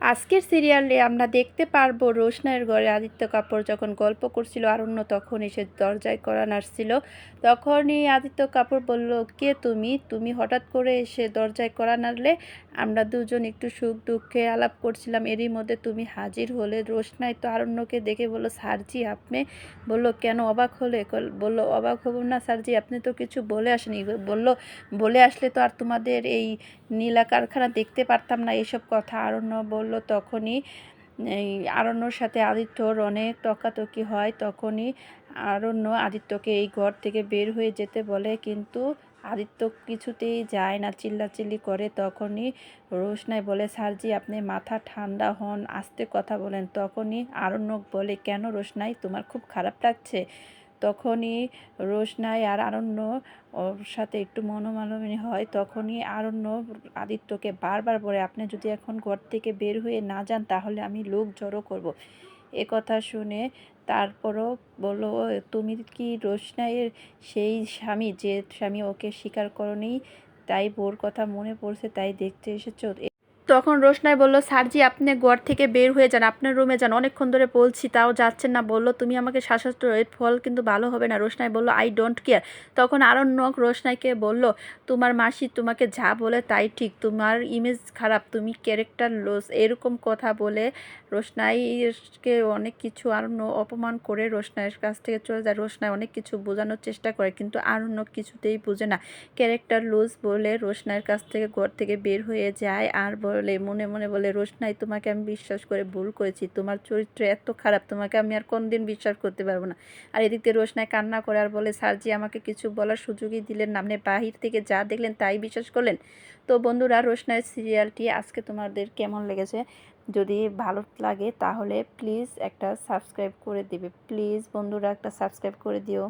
আজকের সিরিয়ালে আমরা দেখতে পারবো রোশনাইয়ের ঘরে আদিত্য কাপুর যখন গল্প করছিল আরণ্য তখন এসে দরজায় কড়া নাড়ছিল। তখনই আদিত্য কাপুর বলল, কে তুমি? তুমি হঠাৎ করে এসে দরজায় কড়া নাড়লে। আমরা দুজন একটু সুখ দুঃখে আলাপ করছিলাম, এরই মধ্যে তুমি হাজির হলে। রোশনাই তো আরণ্যকে দেখে বলল, স্যারজি আপনি? বলল, কেন অবাক হলে? বলল, অবাক হব না স্যারজি, আপনি তো কিছু বলে আসেনি। বলল, বলে আসলে তো আর তোমাদের এই নীলা কারখানা দেখতে পারতাম না। এসব কথা আরণ্য বলল। তখনই এই আরণ্যর সাথে আদিত্যর অনেক তর্কাতর্কি হয়। তখনই আরণ্য আদিত্যকে এই ঘর থেকে বের হয়ে যেতে বলে, কিন্তু আদিত্য কিছুতেই যায় না, চিল্লাচিল্লি করে। তখনই রোশনাই বলে, স্যারজি আপনি মাথা ঠান্ডা হন, আস্তে কথা বলেন। তখনই আরণ্যক বলে, কেন রোশনাই, তোমার খুব খারাপ লাগছে? তখনই রোশনাই আর আরণ্য ওর সাথে একটু মনোমালিন্য হয়। তখনই আরণ্য আদিত্যকে বারবার বলে, আপনি যদি এখন ঘর থেকে বের হয়ে না যান তাহলে আমি লোক জড়ো করব। এ কথা শুনে তারপরও বলল, তুমি কি রোশনাইয়ের সেই স্বামী যে স্বামী ওকে স্বীকার করনি, তাই বোর কথা মনে পড়ছে তাই দেখতে এসেছো? তখন রোশনাই বলল, স্যারজি আপনি ঘর থেকে বের হয়ে যান, আপনার রুমে যান, অনেকক্ষণ ধরে বলছি তাও যাচ্ছেন না। বলল, তুমি আমাকে শাসাচ্ছ, এর ফল কিন্তু ভালো হবে না। রোশনাই বলল, আই ডোন্ট কেয়ার। তখন আরণ্যক রোশনাইকে বলল, তোমার মাসি তোমাকে যা বলে তাই ঠিক, তোমার ইমেজ খারাপ, তুমি ক্যারেক্টার লস। এরকম কথা বলে রোশনাইকে অনেক কিছু আরণ্য অপমান করে রোশনাইয়ের কাছ থেকে চলে যায়। রোশনাই অনেক কিছু বোঝানোর চেষ্টা করে কিন্তু আরণ্যক কিছুতেই বোঝে না। ক্যারেক্টার লুজ বলে রোশনাইয়ের কাছ থেকে ঘর থেকে বের হয়ে যায় আর বলে, মনে মনে বলে, রোশনাই তোমাকে আমি বিশ্বাস করে ভুল করেছি, তোমার চরিত্র এত খারাপ, তোমাকে আমি আর কোনদিন বিশ্বাস করতে পারবো না। আর এদিক থেকে রোশনাই কান্না করে আর বলে, স্যারজি আমাকে কিছু বলার সুযোগই দিলেন না, আপনি বাহির থেকে যা দেখলেন তাই বিশ্বাস করলেন। তো বন্ধুরা, রোশনাইয়ের সিরিয়ালটি আজকে তোমাদের কেমন লেগেছে? যদি ভালো লাগে তাহলে প্লিজ একটা সাবস্ক্রাইব করে দিবে। প্লিজ বন্ধুরা একটা সাবস্ক্রাইব করে দিও।